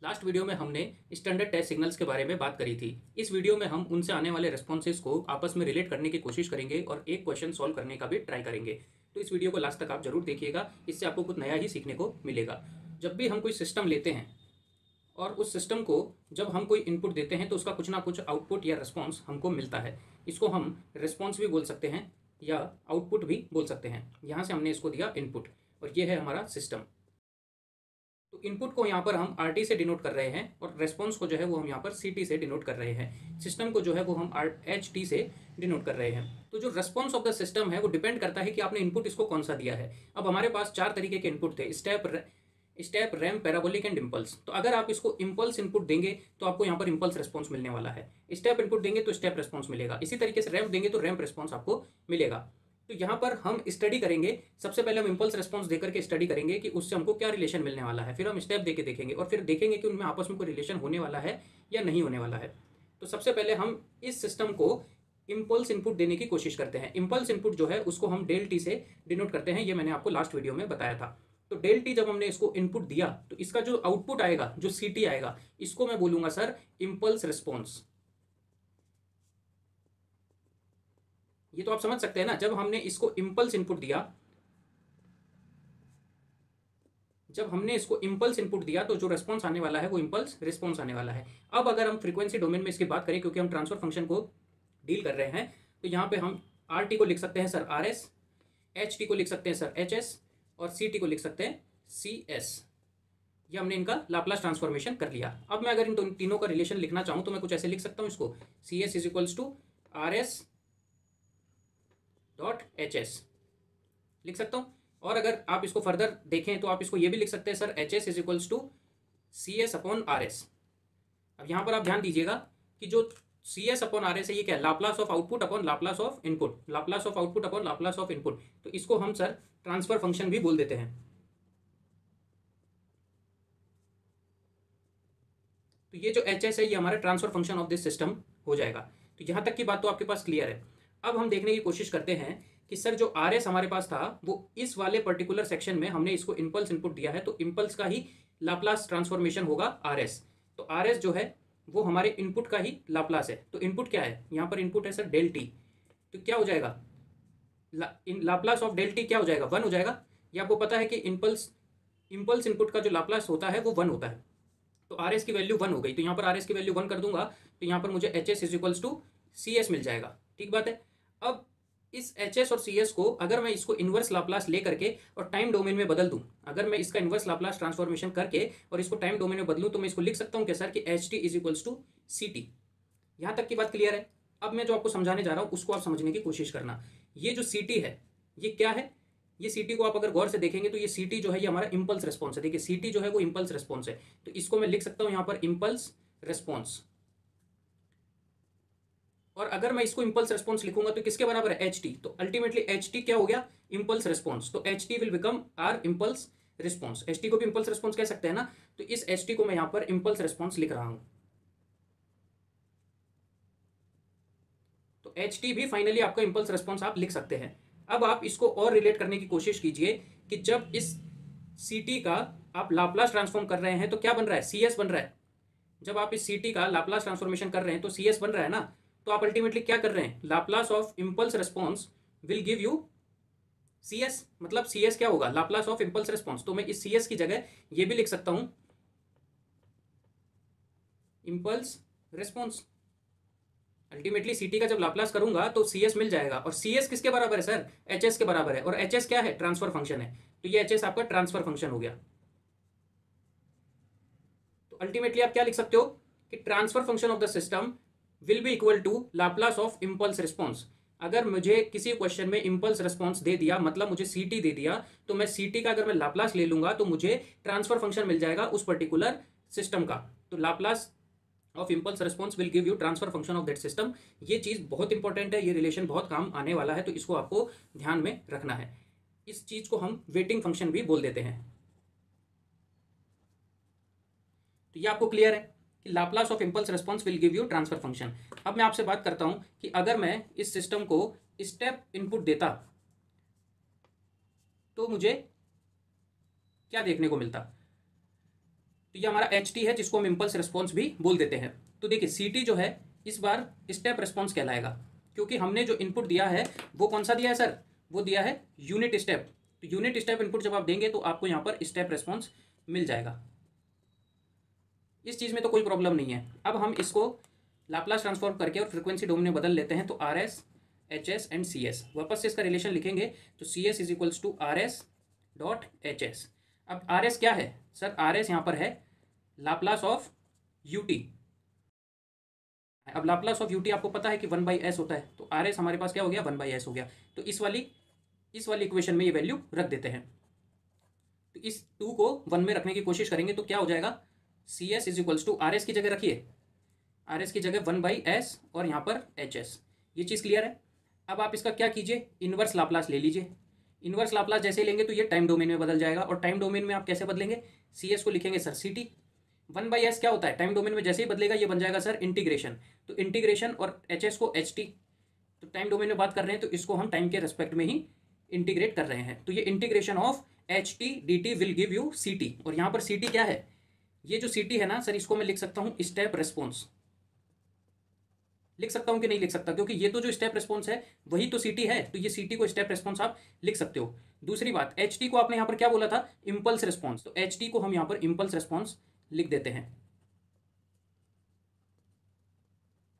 Last video में हमने standard test signals के बारे में बात करी थी। इस वीडियो में हम उनसे आने वाले रिस्पॉन्सेज को आपस में रिलेट करने की कोशिश करेंगे और एक क्वेश्चन सॉल्व करने का भी ट्राई करेंगे। तो इस वीडियो को लास्ट तक आप जरूर देखिएगा, इससे आपको कुछ नया ही सीखने को मिलेगा। जब भी हम कोई सिस्टम लेते हैं और उस सिस्टम को जब हम कोई इनपुट देते हैं तो उसका कुछ ना कुछ आउटपुट या रिस्पॉन्स हमको मिलता है। इसको हम रिस्पॉन्स भी बोल सकते हैं या आउटपुट भी बोल सकते हैं। यहाँ से हमने इसको दिया इनपुट और ये है हमारा सिस्टम। तो इनपुट को यहाँ पर हम RT से डिनोट कर रहे हैं और रेस्पॉन्स को जो है वो हम यहाँ पर CT से डिनोट कर रहे हैं। सिस्टम को जो है वो हम HT से डिनोट कर रहे हैं। तो जो रेस्पॉन्स ऑफ द सिस्टम है वो डिपेंड करता है कि आपने इनपुट इसको कौन सा दिया है। अब हमारे पास 4 तरीके के इनपुट थे, step, ramp, parabolic and impulse. तो अगर आप इसको इम्पल्स इनपुट देंगे तो आपको यहाँ पर इम्पल्स रिस्पॉन्स मिलने वाला है। स्टेप इनपुट देंगे तो स्टेप रिस्पॉन्स मिलेगा। इसी तरीके से रैम्प देंगे तो रैम्प रिस्पॉन्स आपको मिलेगा। तो यहाँ पर हम स्टडी करेंगे। सबसे पहले हम इम्पल्स रिस्पॉन्स देकर के स्टडी करेंगे कि उससे हमको क्या रिलेशन मिलने वाला है। फिर हम स्टेप देके देखेंगे और फिर देखेंगे कि उनमें आपस में कोई रिलेशन होने वाला है या नहीं होने वाला है। तो सबसे पहले हम इस सिस्टम को इम्पल्स इनपुट देने की कोशिश करते हैं। इम्पल्स इनपुट जो है उसको हम डेल टी से डिनोट करते हैं। ये मैंने आपको लास्ट वीडियो में बताया था। तो डेल टी जब हमने इसको इनपुट दिया तो इसका जो आउटपुट आएगा, जो CT आएगा, इसको मैं बोलूंगा सर इम्पल्स रिस्पॉन्स। ये तो आप समझ सकते हैं ना, जब हमने इसको इम्पल्स इनपुट दिया, तो जो रेस्पॉन्स आने वाला है वो इम्पल्स रिस्पॉन्स आने वाला है। अब अगर हम फ्रीक्वेंसी डोमेन में इसकी बात करें, क्योंकि हम ट्रांसफर फंक्शन को डील कर रहे हैं, तो यहाँ पे हम RT को लिख सकते हैं सर RS, HT को लिख सकते हैं सर HS और CT को लिख सकते हैं CS। ये हमने इनका लाप्लास ट्रांसफॉर्मेशन कर लिया। अब मैं अगर इन तीनों का रिलेशन लिखना चाहूँ तो मैं कुछ ऐसे लिख सकता हूँ इसको, CS is equals to RS dot HS लिख सकता हूँ। और अगर आप इसको फर्दर देखें तो आप इसको ये भी लिख सकते हैं sir HS is equals to CS upon RS। अब यहाँ पर आप ध्यान दीजिएगा कि जो CS अपॉन RS है ये क्या है, Laplace of output upon Laplace of input, Laplace of output upon Laplace of input. तो इसको हम सर ट्रांसफर फंक्शन भी बोल देते हैं। तो ये जो HS है ये हमारा transfer function of this system हो जाएगा। तो यहाँ तक की बात तो आपके पास क्लियर है। अब हम देखने की कोशिश करते हैं कि सर जो RS हमारे पास था वो इस वाले पर्टिकुलर सेक्शन में हमने इसको इम्पल्स इनपुट दिया है, तो इम्पल्स का ही लाप्लास ट्रांसफॉर्मेशन होगा RS। तो RS जो है वो हमारे इनपुट का ही लाप्लास है। तो इनपुट क्या है, यहाँ पर इनपुट है सर डेल टी। तो क्या हो जाएगा, लाप्लास ऑफ डेल टी क्या हो जाएगा, 1 हो जाएगा। ये आपको पता है कि इम्पल्स इनपुट का जो लाप्लास होता है वो 1 होता है। तो RS की वैल्यू 1 हो गई, तो यहाँ पर RS की वैल्यू 1 कर दूंगा तो यहाँ पर मुझे HS is equals to CS मिल जाएगा। ठीक बात है। अब इस HS और CS को अगर मैं इसको इन्वर्स लाप्लास ले करके और टाइम डोमेन में बदल दूं, अगर मैं इसका इन्वर्स लाप्लास ट्रांसफॉर्मेशन करके और इसको टाइम डोमेन में बदलूं तो मैं इसको लिख सकता हूं कि सर कि HT is equals to CT। यहाँ तक की बात क्लियर है। अब मैं जो आपको समझाने जा रहा हूँ उसको आप समझने की कोशिश करना। ये जो CT है ये क्या है, ये CT को आप अगर गौर से देखेंगे तो ये CT जो है ये हमारा इम्पल्स रिस्पॉन्स है। देखिए CT जो है वो इम्पल्स रिस्पॉन्स है, तो इसको मैं लिख सकता हूँ यहाँ पर इम्पल्स रिस्पॉन्स। और अगर मैं इसको इम्पल्स रिस्पॉन्स लिखूंगा तो किसके बराबर है, HT। तो अल्टीमेटली HT क्या हो गया, इम्पल्स रिस्पॉन्स। तो HT will become our impulse response. HT को भी इम्पल्स रिस्पॉन्स कह सकते हैं ना, तो इस HT को मैं यहाँ पर इम्पल्स रिस्पॉन्स लिख रहा हूं। तो HT भी फाइनली आपका इम्पल्स रिस्पॉन्स आप लिख सकते हैं। अब आप इसको और रिलेट करने की कोशिश कीजिए कि जब इस CT का आप लाप्लास ट्रांसफॉर्म कर रहे हैं तो क्या बन रहा है, CS बन रहा है। जब आप इस CT का लाप्लास ट्रांसफॉर्मेशन कर रहे हैं तो CS बन रहा है ना। तो आप अल्टीमेटली क्या कर रहे हैं, Laplace of impulse response will give you CS। मतलब CS क्या होगा, लाप्लास ऑफ इम्पल्स रिस्पॉन्स। तो मैं इस CS की जगह ये भी लिख सकता हूं इम्पल्स रिस्पॉन्स। अल्टीमेटली CT का जब लाप्लास करूंगा तो CS मिल जाएगा। और CS किसके बराबर है सर, HS के बराबर है। और HS क्या है, ट्रांसफर फंक्शन है। तो ये HS आपका ट्रांसफर फंक्शन हो गया। तो अल्टीमेटली आप क्या लिख सकते हो कि transfer function of the system will be equal to Laplace of impulse response. अगर मुझे किसी क्वेश्चन में इम्पल्स रिस्पॉन्स दे दिया, मतलब मुझे CT दे दिया, तो मैं CT का अगर मैं लाप्लास ले लूंगा तो मुझे ट्रांसफर फंक्शन मिल जाएगा उस पर्टिकुलर सिस्टम का। तो Laplace of impulse response will give you transfer function of that system. ये चीज़ बहुत इंपॉर्टेंट है, ये रिलेशन बहुत काम आने वाला है, तो इसको आपको ध्यान में रखना है। इस चीज़ को हम वेटिंग फंक्शन भी बोल देते हैं। तो ये आपको क्लियर है कि Laplace of impulse response will give you transfer function. अब मैं आपसे बात करता हूं कि अगर मैं इस सिस्टम को स्टेप इनपुट देता तो मुझे क्या देखने को मिलता। तो ये हमारा एच टी है, जिसको हम इम्पल्स रिस्पॉन्स भी बोल देते हैं। तो देखिए सी टी जो है इस बार स्टेप रिस्पॉन्स कहलाएगा, क्योंकि हमने जो इनपुट दिया है वो कौन सा दिया है सर, वो दिया है यूनिट स्टेप। तो यूनिट स्टेप इनपुट जब आप देंगे तो आपको यहाँ पर स्टेप रिस्पॉन्स मिल जाएगा। इस चीज़ में तो कोई प्रॉब्लम नहीं है। अब हम इसको लाप्लास ट्रांसफॉर्म करके और फ्रीक्वेंसी डोमेन में बदल लेते हैं। तो R S, H S and C S, वापस से इसका रिलेशन लिखेंगे। तो C S is equals to R S dot H S. अब आर एस क्या है सर, आर एस यहाँ पर है लाप्लास ऑफ यू टी। अब लाप्लास ऑफ यू टी आपको पता है कि 1/s होता है, तो आर एस हमारे पास क्या हो गया, 1/s हो गया। तो इस वाली इक्वेशन में ये वैल्यू रख देते हैं। तो इस 2 को 1 में रखने की कोशिश करेंगे तो क्या हो जाएगा, C S is equals to R S की जगह रखिए, आर एस की जगह 1/s और यहाँ पर एच एस। ये चीज़ क्लियर है। अब आप इसका क्या कीजिए, इन्वर्स लाप्लास ले लीजिए। इन्वर्स लाप्लास जैसे ही लेंगे तो ये टाइम डोमेन में बदल जाएगा। और टाइम डोमेन में आप कैसे बदलेंगे, सी एस को लिखेंगे सर सी टी। 1/s क्या होता है, टाइम डोमेन में जैसे ही बदलेगा ये बन जाएगा सर इंटीग्रेशन। तो इंटीग्रेशन और एच एस को एच टी, तो टाइम डोमेन में बात कर रहे हैं तो इसको हम टाइम के रेस्पेक्ट में ही इंटीग्रेट कर रहे हैं। तो ये integration of H T D T will give you C T. और यहाँ पर सी टी क्या है, ये जो सी टी है ना सर, इसको मैं लिख सकता हूँ स्टेप रेस्पॉन्स। लिख सकता हूँ कि नहीं लिख सकता, क्योंकि ये तो जो स्टेप रेस्पॉन्स है वही तो सी टी है। तो ये सी टी को स्टेप रेस्पॉन्स आप लिख सकते हो। दूसरी बात, एच टी को आपने यहाँ पर क्या बोला था, इम्पल्स रिस्पॉन्स। तो एच टी को हम यहाँ पर इम्पल्स रिस्पॉन्स लिख देते हैं।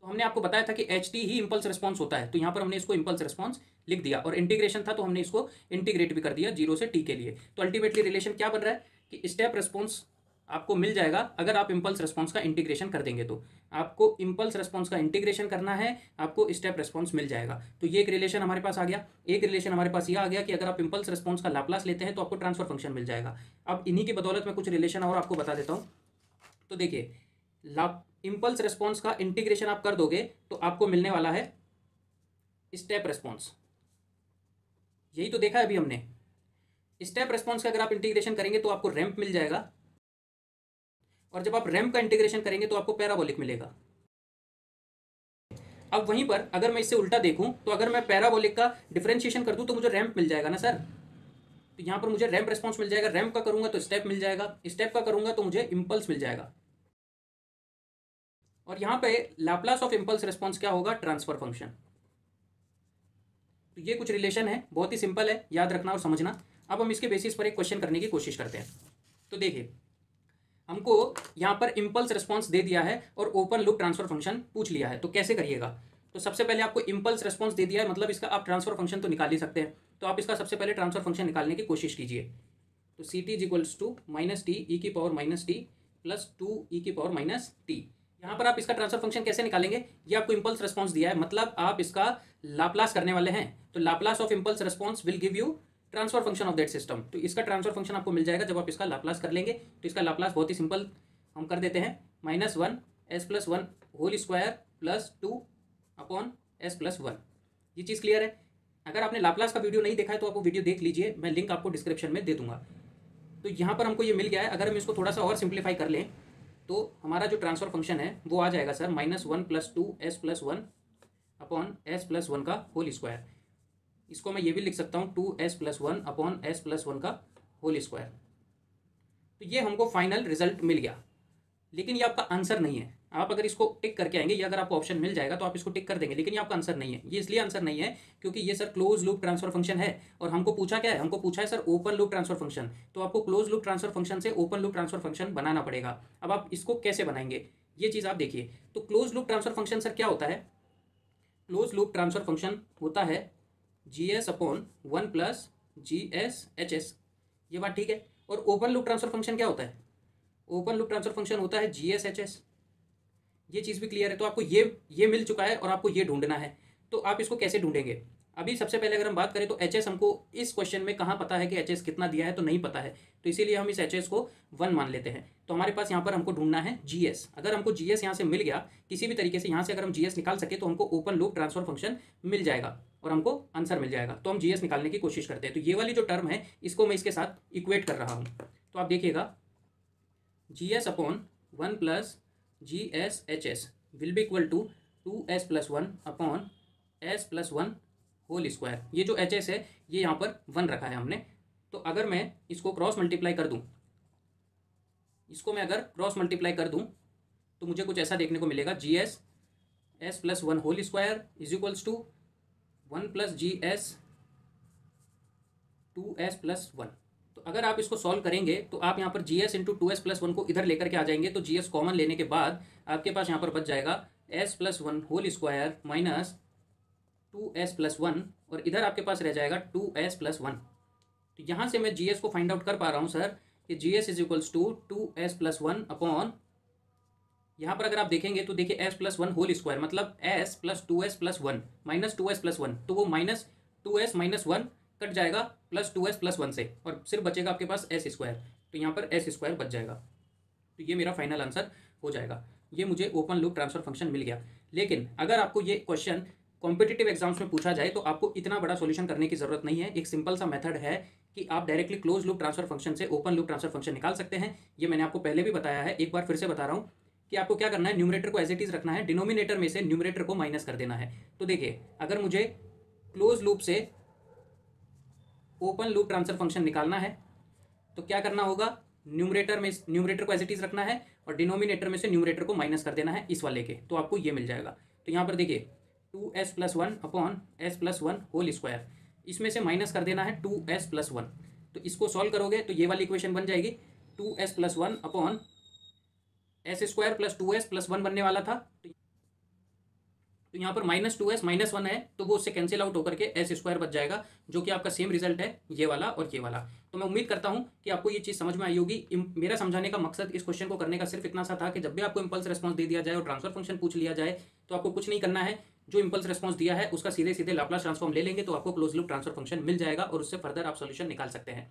तो हमने आपको बताया था कि एच टी ही इम्पल्स रिस्पॉन्स होता है, तो यहाँ पर हमने इसको इम्पल्स रिस्पॉन्स लिख दिया। और इंटीग्रेशन था तो हमने इसको इंटीग्रेट भी कर दिया 0 से टी के लिए। तो अल्टीमेटली रिलेशन क्या बन रहा है कि स्टेप रिस्पॉन्स आपको मिल जाएगा अगर आप इम्पल्स रिस्पॉन्स का इंटीग्रेशन कर देंगे। तो आपको इम्पल्स रिस्पॉन्स का इंटीग्रेशन करना है, आपको स्टेप रिस्पॉन्स मिल जाएगा। तो ये एक रिलेशन हमारे पास आ गया। एक रिलेशन हमारे पास ये आ गया कि अगर आप इम्पल्स रिस्पॉन्स का लाप्लास लेते हैं तो आपको ट्रांसफर फंक्शन मिल जाएगा। अब इन्हीं की बदौलत मैं कुछ रिलेशन और आपको बता देता हूँ। तो देखिए इम्पल्स रिस्पॉन्स का इंटीग्रेशन आप कर दोगे तो आपको मिलने वाला है स्टेप रिस्पॉन्स। यही तो देखा है अभी हमने। स्टेप रिस्पॉन्स का अगर आप इंटीग्रेशन करेंगे तो आपको रैंप मिल जाएगा, और जब आप रैंप का इंटीग्रेशन करेंगे तो आपको पैराबोलिक मिलेगा। अब वहीं पर अगर मैं इससे उल्टा देखूं तो अगर मैं पैराबोलिक का डिफरेंशिएशन कर दूं तो मुझे रैंप मिल जाएगा ना सर। तो यहां पर मुझे रैंप रिस्पॉन्स मिल जाएगा। रैंप का करूंगा तो स्टेप मिल जाएगा, स्टेप का करूंगा तो मुझे इम्पल्स मिल जाएगा। और यहां पे लाप्लास ऑफ इम्पल्स रिस्पॉन्स क्या होगा, ट्रांसफर फंक्शन। तो ये कुछ रिलेशन है, बहुत ही सिंपल है, याद रखना और समझना। अब हम इसके बेसिस पर एक क्वेश्चन करने की कोशिश करते हैं। तो देखिए हमको यहाँ पर इम्पल्स रिस्पॉन्स दे दिया है और ओपन लूप ट्रांसफर फंक्शन पूछ लिया है, तो कैसे करिएगा। तो सबसे पहले आपको इम्पल्स रिस्पॉन्स दे दिया है, मतलब इसका आप ट्रांसफर फंक्शन तो निकाल ही सकते हैं। तो आप इसका सबसे पहले ट्रांसफर फंक्शन निकालने की कोशिश कीजिए। तो C T is equals to minus T E की power minus T plus 2 E की पावर माइनस टी। यहाँ पर आप इसका ट्रांसफर फंक्शन कैसे निकालेंगे, ये आपको इम्पल्स रिस्पॉन्स दिया है, मतलब आप इसका लाप्लास करने वाले हैं। तो Laplace of impulse response will give you transfer function of that system. तो इसका ट्रांसफर फंक्शन आपको मिल जाएगा जब आप इसका लाप्लास कर लेंगे। तो इसका लाप्लास बहुत ही सिंपल हम कर देते हैं, -1 s+1 whole square plus 2 upon s+1। ये चीज़ क्लियर है। अगर आपने लाप्लास का वीडियो नहीं देखा है तो आप वो वीडियो देख लीजिए, मैं लिंक आपको डिस्क्रिप्शन में दे दूंगा। तो यहाँ पर हमको ये मिल गया है। अगर हम इसको थोड़ा सा और सिंप्लीफाई कर लें तो हमारा जो ट्रांसफर फंक्शन है वो आ जाएगा सर -1 + 2 s+1 अपॉन s+1 का होल स्क्वायर। इसको मैं ये भी लिख सकता हूँ 2s+1 अपॉन s+1 का होल स्क्वायर। तो ये हमको फाइनल रिजल्ट मिल गया, लेकिन ये आपका आंसर नहीं है। आप अगर इसको टिक करके आएंगे, ये अगर आपको ऑप्शन मिल जाएगा तो आप इसको टिक कर देंगे, लेकिन ये आपका आंसर नहीं है। ये इसलिए आंसर नहीं है क्योंकि ये sir close loop transfer function है, और हमको पूछा क्या है, हमको पूछा है sir open loop transfer function. तो आपको क्लोज लूप ट्रांसफर फंक्शन से ओपन लूप ट्रांसफर फंक्शन बनाना पड़ेगा। अब आप इसको कैसे बनाएंगे ये चीज़ आप देखिए। तो close loop transfer function sir क्या होता है, क्लोज लूप ट्रांसफर फंक्शन होता है GS अपॉन 1 + GS/HS। ये बात ठीक है। और ओपन लूप ट्रांसफर फंक्शन क्या होता है, ओपन लूप ट्रांसफर फंक्शन होता है GS/HS। ये चीज़ भी क्लियर है। तो आपको ये मिल चुका है और आपको ये ढूंढना है। तो आप इसको कैसे ढूंढेंगे, अभी सबसे पहले अगर हम बात करें तो HS हमको इस क्वेश्चन में कहाँ पता है कि HS कितना दिया है, तो नहीं पता है। तो इसीलिए हम इस HS को 1 मान लेते हैं। तो हमारे पास यहाँ पर हमको ढूंढना है GS। अगर हमको GS यहाँ से मिल गया किसी भी तरीके से, यहाँ से अगर हम GS निकाल सके तो हमको ओपन लूप ट्रांसफर फंक्शन मिल जाएगा और हमको आंसर मिल जाएगा। तो हम GS निकालने की कोशिश करते हैं। तो ये वाली जो टर्म है इसको मैं इसके साथ इक्वेट कर रहा हूँ। तो आप देखिएगा GS upon 1 + GS/HS will be equal to 2s+1 upon s+1 whole square. ये जो HS है ये यहाँ पर 1 रखा है हमने। तो अगर मैं इसको क्रॉस मल्टीप्लाई कर दूँ, इसको मैं अगर क्रॉस मल्टीप्लाई कर दूं तो मुझे कुछ ऐसा देखने को मिलेगा, G S S plus one whole square is equals to one plus G S two S plus one. तो अगर आप इसको सॉल्व करेंगे तो आप यहाँ पर G S into two S plus one को इधर लेकर के आ जाएंगे, तो जी एस कॉमन लेने के बाद आपके पास यहाँ पर बच जाएगा S plus one whole square minus two S plus one, और इधर आपके पास रह जाएगा टू एस प्लस वन। तो यहाँ से मैं जी एस को फाइंड आउट कर पा रहा हूँ सर कि G S is equals to two S plus one upon, यहाँ पर अगर आप देखेंगे तो देखिए S plus one whole square मतलब S plus two S plus one minus two S plus one, तो वो minus two S minus one cut जाएगा plus two S plus one से, और सिर्फ बचेगा आपके पास एस स्क्वायर, तो यहाँ पर एस स्क्वायर बच जाएगा। तो ये मेरा फाइनल आंसर हो जाएगा। ये मुझे ओपन लूप ट्रांसफर फंक्शन मिल गया। लेकिन अगर आपको ये क्वेश्चन कॉम्पिटिटिव एग्जाम्स में पूछा जाए तो आपको इतना बड़ा सॉल्यूशन करने की जरूरत नहीं है। एक सिंपल सा मेथड है कि आप directly close loop transfer function से ओपन लूप ट्रांसफर फंक्शन निकाल सकते हैं। ये मैंने आपको पहले भी बताया है, एक बार फिर से बता रहा हूँ कि आपको क्या करना है, न्यूमरेटर को एज इट इज रखना है, डिनोमिनेटर में से न्यूमरेटर को माइनस कर देना है। तो देखिए अगर मुझे क्लोज लूप से ओपन लूप ट्रांसफर फंक्शन निकालना है तो क्या करना होगा, न्यूमरेटर को एज इट इज रखना है और डिनोमिनेटर में से न्यूमरेटर को माइनस कर देना है इस वाले के, तो आपको ये मिल जाएगा। तो यहाँ पर देखिए two S plus one upon S plus one whole square, इसमें से माइनस कर देना है टू एस प्लस वन। तो इसको सॉल्व करोगे तो ये वाली इक्वेशन बन जाएगी two S plus one upon s square plus two S plus one बनने वाला था। तो यहाँ पर minus two S minus one है तो वो उससे कैंसिल आउट होकर के एस स्क्वायर बच जाएगा, जो कि आपका सेम रिजल्ट है ये वाला और ये वाला। तो मैं उम्मीद करता हूँ कि आपको ये चीज़ समझ में आई होगी। मेरा समझाने का मकसद इस क्वेश्चन को करने का सिर्फ इतना सा था कि जब भी आपको इंपल्स रिस्पॉन्स दे दिया जाए और ट्रांसफर फंक्शन पूछ लिया जाए तो आपको कुछ नहीं करना है, जो इंपल्स रिस्पॉन्स दिया है उसका सीधे सीधे लाप्लास ट्रांसफॉर्म ले लेंगे तो आपको क्लोज लूप ट्रांसफर फंक्शन मिल जाएगा और उससे फर्दर आप सोल्यूशन निकाल सकते हैं।